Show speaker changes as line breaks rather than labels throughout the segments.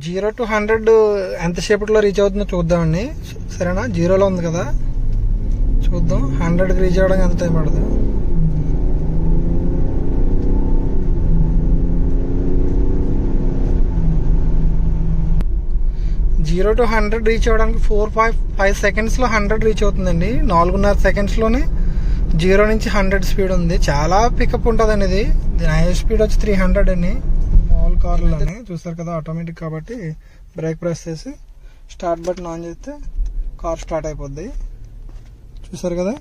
0 to 100 ఎంతసేపట్లో reach అవుతుందో చూద్దామండి. సరేనా, 0లో ఉంది కదా, చూద్దాం 100కి రీచ్ అవ్వడానికి ఎంత టైం పడుతుంది. జీరో టు 100 రీచ్ అవ్వడానికి 4-5 సెకండ్స్లో 100 రీచ్ అవుతుందండి. 4.5 సెకండ్స్లోనే 0 నుంచి 100 స్పీడ్ ఉంది. చాలా పికప్ ఉంటుందండి ఇది. దీని హైయెస్ట్ స్పీడ్ వచ్చి 300 అండి మామూలు కార్లోనే. చూస్తారు కదా, ఆటోమేటిక్ కాబట్టి బ్రేక్ ప్రెస్ చేసి స్టార్ట్ బటన్ ఆన్ చేస్తే కార్ స్టార్ట్ అయిపోద్ది. చూసారు కదా,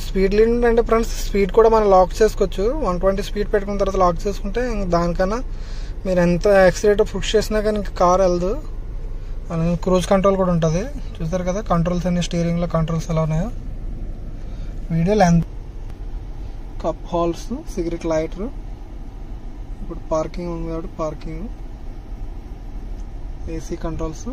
స్పీడ్ లిమిట్ అంటే ఫ్రెండ్స్ స్పీడ్ కూడా మనం లాక్ చేసుకోవచ్చు. 120 స్పీడ్ పెట్టుకున్న తర్వాత లాక్ చేసుకుంటే దానికన్నా మీరు ఎంత యాక్సిలేటర్ పుష్ చేసినా కానీ ఇంకా కార్ వెళ్ళదు. అలాగే క్రూజ్ కంట్రోల్ కూడా ఉంటుంది. చూస్తారు కదా కంట్రోల్స్ అన్ని, స్టీరింగ్లో కంట్రోల్స్ ఎలా ఉన్నాయో. Video length, cup holes, cigarette lighter, ఇప్పుడు పార్కింగ్ ఉంది కాబట్టి పార్కింగ్, ఏసీ కంట్రోల్స్,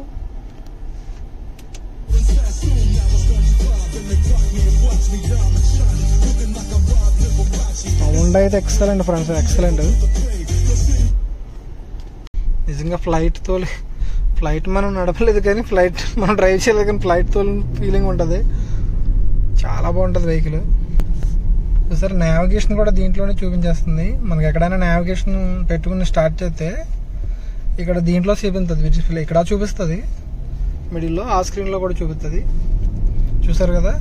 సౌండ్ అయితే ఎక్సలెంట్ ఫ్రెండ్స్, ఎక్సలెంట్. నిజంగా ఫ్లైట్ మనం నడపలేదు కానీ ఫ్లైట్ మనం డ్రైవ్ చేయలేదు కానీ ఫ్లైట్ తోలు ఫీలింగ్ ఉంటుంది. చాలా బాగుంటుంది వెహికల్. సార్ నావిగేషన్ కూడా దీంట్లోనే చూపించేస్తుంది. మనకి ఎక్కడైనా నావిగేషన్ పెట్టుకుని స్టార్ట్ చేస్తే ఇక్కడ దీంట్లో చూపిస్తుంది, ఇక్కడ చూపిస్తుంది మిడిల్లో, ఆ స్క్రీన్లో కూడా చూపిస్తుంది. చూసారు కదా,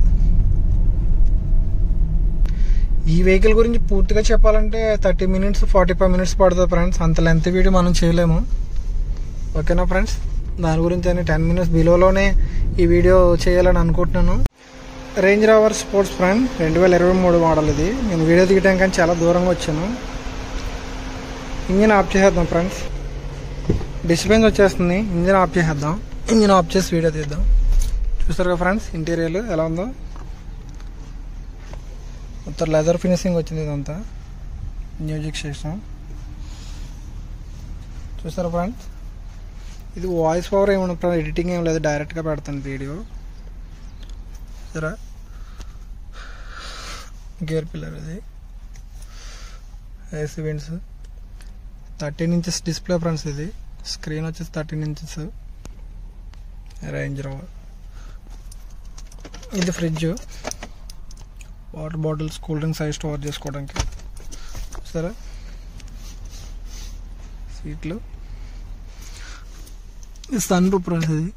ఈ వెహికల్ గురించి పూర్తిగా చెప్పాలంటే 30 minutes 45 minutes పడుతుంది ఫ్రెండ్స్. అంత లెంత్ వీడియో మనం చేయలేము. ఓకేనా ఫ్రెండ్స్, దాని గురించి అని 10 minutes బిలోలోనే ఈ వీడియో చేయాలని అనుకుంటున్నాను. Range rover sports friend 2023 model ఇది. నేను వీడియో తీయడానికి కానీ చాలా దూరంగా వచ్చాను. ఇంజిన్ ఆఫ్ చేసేద్దాం ఫ్రెండ్స్. డిస్టర్బెన్స్ వచ్చేస్తుంది, ఇంజిన్ ఆఫ్ చేసేద్దాం. ఇంజిన్ ఆఫ్ చేసి వీడియో తీద్దాం. చూస్తారు కదా ఫ్రెండ్స్, ఇంటీరియర్ ఎలా ఉందో. మొత్తం లెదర్ ఫినిషింగ్ వచ్చింది ఇదంతా. మ్యూజిక్ సిస్టమ్ చూస్తారా ఫ్రెండ్స్. ఇది వాయిస్ ఓవర్ ఏమన్నా ఎడిటింగ్ ఏం లేదు, డైరెక్ట్గా పెడతాను వీడియో. సరే, గేర్ పిల్లర్ ఇది, AC vents, 13 inches display friends. ఇది స్క్రీన్ వచ్చేసి 13 inches. Range rover. ఇది fridge, water bottles, cool drinks అవి స్టోర్ చేసుకోవడానికి. సరే, సీట్లు, ఇది సన్ రూఫ్ ఫ్రెండ్స్. ఇది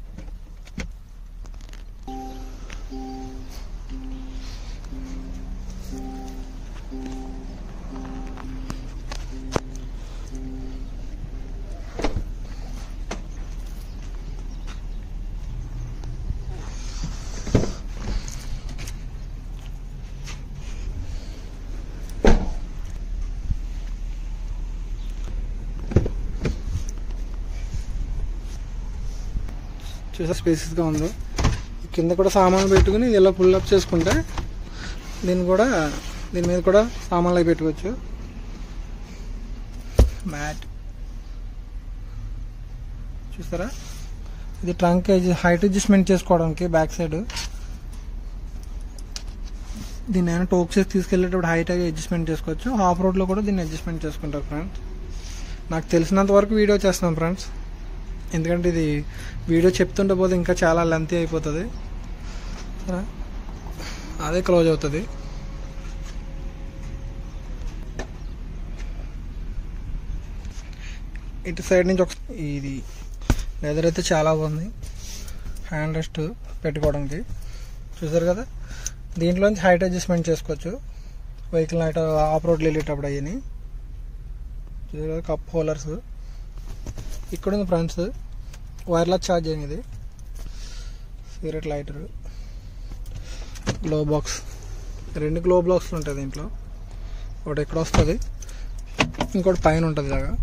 చూసా స్పేసెస్గా ఉంది. కింద కూడా సామాన్లు పెట్టుకుని ఇలా పుల్ అప్ చేసుకుంటే దీని మీద కూడా సామాన్లు అవి పెట్టుకోవచ్చు. మ్యాట్ చూస్తారా, ఇది ట్రంక్ హైట్ అడ్జస్ట్మెంట్ చేసుకోవడానికి బ్యాక్ సైడ్. దీన్ని ఏమైనా టోక్ చేసి తీసుకెళ్ళేటప్పుడు హైట్ అవి అడ్జస్ట్మెంట్ చేసుకోవచ్చు. ఆఫ్ రోడ్లో కూడా దీన్ని అడ్జస్ట్మెంట్ చేసుకుంటారు ఫ్రెండ్స్. నాకు తెలిసినంత వరకు వీడియో చేస్తున్నాం ఫ్రెండ్స్, ఎందుకంటే ఇది వీడియో చెప్తుంటే పోతే ఇంకా చాలా లెంతీ అయిపోతుంది. అదే క్లోజ్ అవుతుంది. ఇటు సైడ్ నుంచి ఇది లెదర్ అయితే చాలా బాగుంది. హ్యాండ్ రెస్ట్ పెట్టుకోవడానికి. చూసారు కదా, దీంట్లోంచి హైట్ అడ్జస్ట్మెంట్ చేసుకోవచ్చు. వెహికల్ నైట్ ఆఫ్ రోడ్లు వెళ్ళేటప్పుడు అయ్యి. చూసారు కదా, కప్ హోల్డర్స్. ఇక్కడ ఉంది ఫ్రెండ్స్ వైర్లెస్ ఛార్జింగ్. ఇది cigarette lighter, glow box, 2 glow బాక్స్లు ఉంటాయి దీంట్లో. ఒకటి ఇక్కడ వస్తుంది, ఇంకోటి పైన ఉంటుంది ఇలాగా.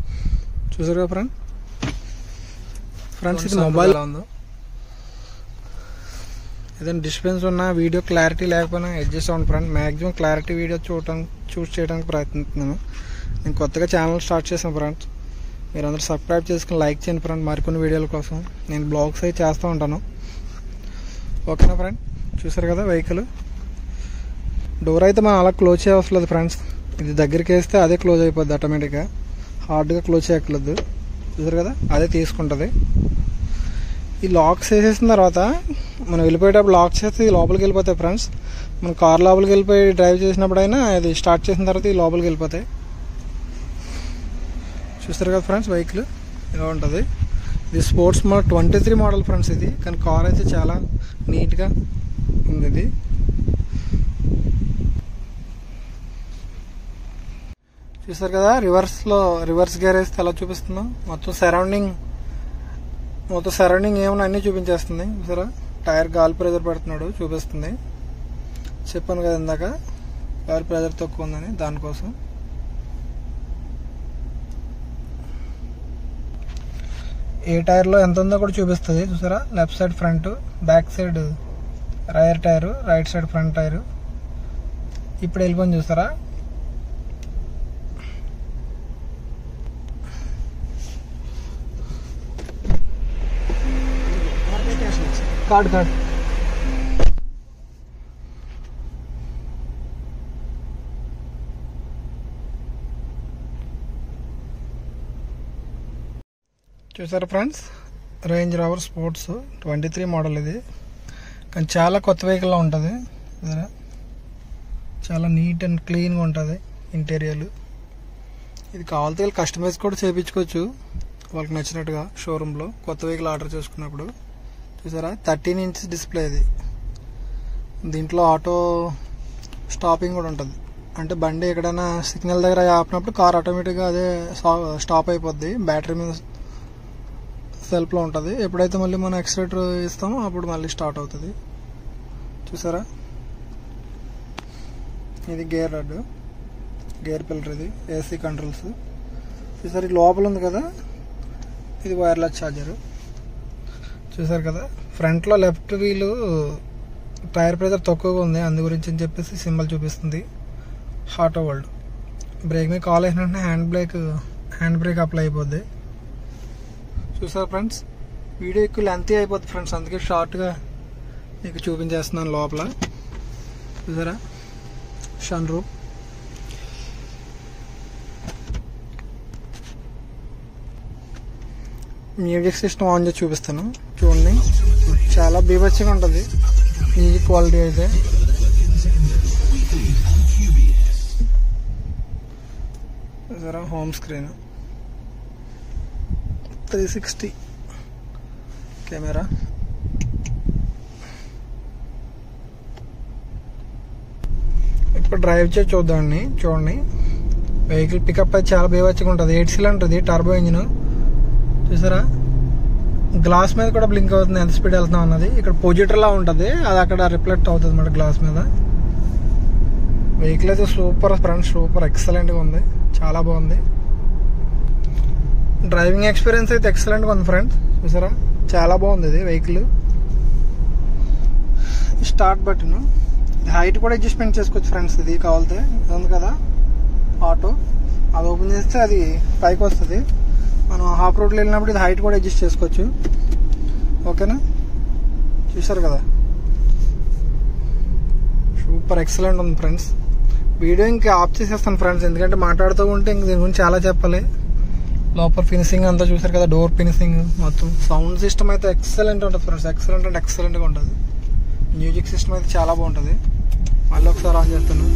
చూసారు కదా ఫ్రెండ్స్, ఇది మొబైల్ ఎలా ఉందో. ఏదైనా డిస్టర్బెన్స్ ఉన్నా, వీడియో క్లారిటీ లేకపోయినా అడ్జస్ట్ అవ్వండి ఫ్రెండ్. మ్యాక్సిమం క్లారిటీ వీడియో చూస్ చేయడానికి ప్రయత్నిస్తున్నాను. నేను కొత్తగా ఛానల్ స్టార్ట్ చేశాను ఫ్రెండ్స్. మీరందరూ సబ్స్క్రైబ్ చేసుకుని లైక్ చేయండి ఫ్రెండ్. మరికొన్ని వీడియోల కోసం నేను బ్లాగ్స్ అయితే చేస్తూ ఉంటాను. ఓకేనా ఫ్రెండ్, చూసారు కదా వెహికల్. డోర్ అయితే మనం అలా క్లోజ్ చేయవసలేదు ఫ్రెండ్స్, ఇది దగ్గరికి వేస్తే అదే క్లోజ్ అయిపోద్ది ఆటోమేటిక్గా, హార్డ్గా క్లోజ్ చేయక్కర్లేదు. చూసారు కదా, అదే తీసుకుంటుంది. ఈ లాక్స్ వేసేసిన తర్వాత మనం వెళ్ళిపోయేటప్పుడు లాక్ చేస్తే ఈ లోపలికి వెళ్ళిపోతాయి ఫ్రెండ్స్. మనం కార్ లోపలికి వెళ్ళిపోయి డ్రైవ్ చేసినప్పుడైనా అది స్టార్ట్ చేసిన తర్వాత ఈ లోపలికి వెళ్ళిపోతాయి. చూస్తారు కదా ఫ్రెండ్స్, వెహికల్ ఇలా ఉంటుంది. ఇది స్పోర్ట్స్ మోడల్ 23 మోడల్ ఫ్రెండ్స్ ఇది, కానీ కార్ అయితే చాలా నీట్గా ఉంది. ఇది చూసారు కదా, రివర్స్ గేర్ వేస్తే ఎలా చూపిస్తుందో, మొత్తం సరౌండింగ్ ఏమన్నా అన్నీ చూపించేస్తుంది. చూసారా, టైర్ గాలి ప్రెజర్ పెడుతున్నాడు చూపిస్తుంది. చెప్పాను కదా ఇందాక గాలి ప్రెజర్ తక్కువ ఉందని, దానికోసం. ఏ టైర్లో ఎంత ఉందో కూడా చూపిస్తుంది. చూసారా, left side front, back side rare tyre, right side front tyre. ఇప్పుడు వెళ్ళిపోయింది చూసారా. కార్డ్ చూసారా friends, range rover sports 23 model ఇది, కానీ చాలా కొత్త వెహికల్లో ఉంటుంది. చాలా నీట్ అండ్ క్లీన్గా ఉంటుంది ఇంటీరియర్. ఇది కావాలితే కస్టమైజ్ కూడా చేయించుకోవచ్చు వాళ్ళకి నచ్చినట్టుగా షోరూంలో కొత్త వెహికల్ ఆర్డర్ చేసుకున్నప్పుడు. చూసారా, 13 ఇంచ్ డిస్ప్లే ఇది. దీంట్లో ఆటో స్టాపింగ్ కూడా ఉంటుంది, అంటే బండి ఎక్కడైనా సిగ్నల్ దగ్గర ఆపినప్పుడు కార్ ఆటోమేటిక్గా అదే స్టాప్ అయిపోద్ది. బ్యాటరీ మీద సెల్ఫ్లో ఉంటుంది. ఎప్పుడైతే మళ్ళీ మనం ఎక్సిలేటర్ ఇస్తామో అప్పుడు మళ్ళీ స్టార్ట్ అవుతుంది. చూసారా, ఇది గేర్ పిల్లర్, ఇది ఏసీ కంట్రోల్స్. చూసారు, ఈ లోపల ఉంది కదా, ఇది వైర్లెస్ ఛార్జరు. చూసారు కదా, ఫ్రంట్లో లెఫ్ట్ వీలు టైర్ ప్రెజర్ తక్కువగా ఉంది, అందు గురించి అని చెప్పేసి సింబల్ చూపిస్తుంది ఆటో వరల్డ్. బ్రేక్ మీద కాల్ వేసిన వెంటనే హ్యాండ్ బ్రేక్ అప్లై అయిపోద్ది. చూసారు ఫ్రెండ్స్, వీడియో ఎక్కువ లెంతీ అయిపోద్ది ఫ్రెండ్స్, అందుకే షార్ట్గా మీకు చూపించేస్తున్నాను లోపల. చూసారా, sun roof, music system on చేసి చూపిస్తాను చూడండి. చాలా బీభత్సంగా ఉంటుంది మ్యూజిక్ క్వాలిటీ అయితే. చూసారా, హోమ్ స్క్రీన్, 360 కెమెరా. ఇప్పుడు డ్రైవ్ చేసి చూడండి. వెహికల్ పికప్ అయితే చాలా బీభత్సంగా ఉంటుంది. 8 సిలిండర్ ఇది, టర్బో ఇంజిన్. చూసారా, గ్లాస్ మీద కూడా బ్లింక్ అవుతుంది ఎంత స్పీడ్ వెళ్తున్నాం అన్నది. ఇక్కడ పొజిటర్లా ఉంటుంది, అది అక్కడ రిఫ్లెక్ట్ అవుతుంది అన్నమాట గ్లాస్ మీద. వెహికల్ అయితే సూపర్ ఫ్రెండ్స్, సూపర్ ఎక్సలెంట్గా ఉంది, చాలా బాగుంది. డ్రైవింగ్ ఎక్స్పీరియన్స్ అయితే ఎక్సలెంట్గా ఉంది ఫ్రెండ్స్. చూసారా, చాలా బాగుంది ఇది వెహికల్. స్టార్ట్ బటన్, హైట్ కూడా అడ్జస్ట్మెంట్ చేసుకోవచ్చు ఫ్రెండ్స్. ఇది కావాలితే ఉంది కదా ఆటో, అది ఓపెన్ చేస్తే అది పైకి వస్తుంది. మనం హాఫ్ రోడ్లో వెళ్ళినప్పుడు ఇది హైట్ కూడా అడ్జస్ట్ చేసుకోవచ్చు. ఓకేనా, చూసారు కదా, సూపర్ ఎక్సలెంట్ ఉంది ఫ్రెండ్స్. వీడియో ఇంకా ఆఫ్ చేసేస్తాను ఫ్రెండ్స్, ఎందుకంటే మాట్లాడుతూ ఉంటే ఇంక దీని గురించి చాలా చెప్పాలి. లోపల ఫినిషింగ్ అంతా చూసారు కదా, డోర్ ఫినిషింగ్ మొత్తం. సౌండ్ సిస్టమ్ అయితే ఎక్సలెంట్ ఉంటుంది ఫ్రెండ్స్, ఎక్సలెంట్ అంటే ఎక్సలెంట్గా ఉంటుంది. మ్యూజిక్ సిస్టమ్ అయితే చాలా బాగుంటుంది. మళ్ళీ ఒకసారి ఆన్ చేస్తాను.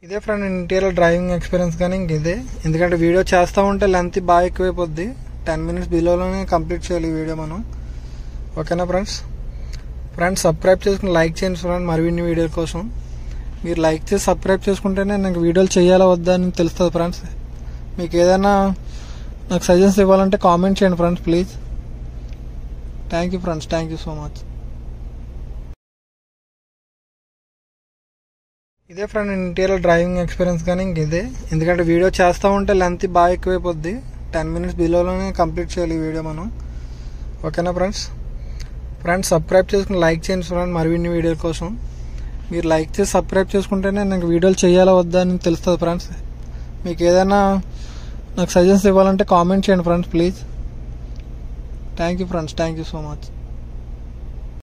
ఇదే ఫ్రెండ్ ఇంటీరియర్ డ్రైవింగ్ ఎక్స్పీరియన్స్ కానీ ఇంక ఇదే, ఎందుకంటే వీడియో చేస్తూ ఉంటే లెంత్ బాగా ఎక్కువైపోద్ది. 10 minutes బిలోలోనే కంప్లీట్ చేయాలి ఈ వీడియో మనం. ఓకేనా ఫ్రెండ్స్, సబ్స్క్రైబ్ చేసుకుని లైక్ చేయండి ఫ్రెండ్ మరిన్ని వీడియోల కోసం. మీరు లైక్ చేసి సబ్స్క్రైబ్ చేసుకుంటేనే నాకు వీడియోలు చేయాలా వద్దా అని తెలుస్తుంది ఫ్రెండ్స్. మీకు ఏదైనా నాకు సజెషన్స్ ఇవ్వాలంటే కామెంట్ చేయండి friends please. Thank you friends, thank you so much. ఇదే ఫ్రెండ్ ఇంటీరియర్ డ్రైవింగ్ ఎక్స్పీరియన్స్ కానీ ఇంక ఇదే, ఎందుకంటే వీడియో చేస్తూ ఉంటే లెంత్ బాగా ఎక్కువైపోద్ది. 10 minutes బిలోలోనే కంప్లీట్ చేయాలి ఈ వీడియో మనం. ఓకేనా ఫ్రెండ్స్, సబ్స్క్రైబ్ చేసుకుని లైక్ చేయండి ఫ్రెండ్ మరిన్ని వీడియోల కోసం. మీరు లైక్ చేసి సబ్స్క్రైబ్ చేసుకుంటేనే నాకు వీడియోలు చేయాలా వద్దా అని తెలుస్తుంది ఫ్రెండ్స్. మీకు ఏదైనా నాకు సజెషన్స్ ఇవ్వాలంటే కామెంట్ చేయండి friends please. Thank you friends, thank you so much.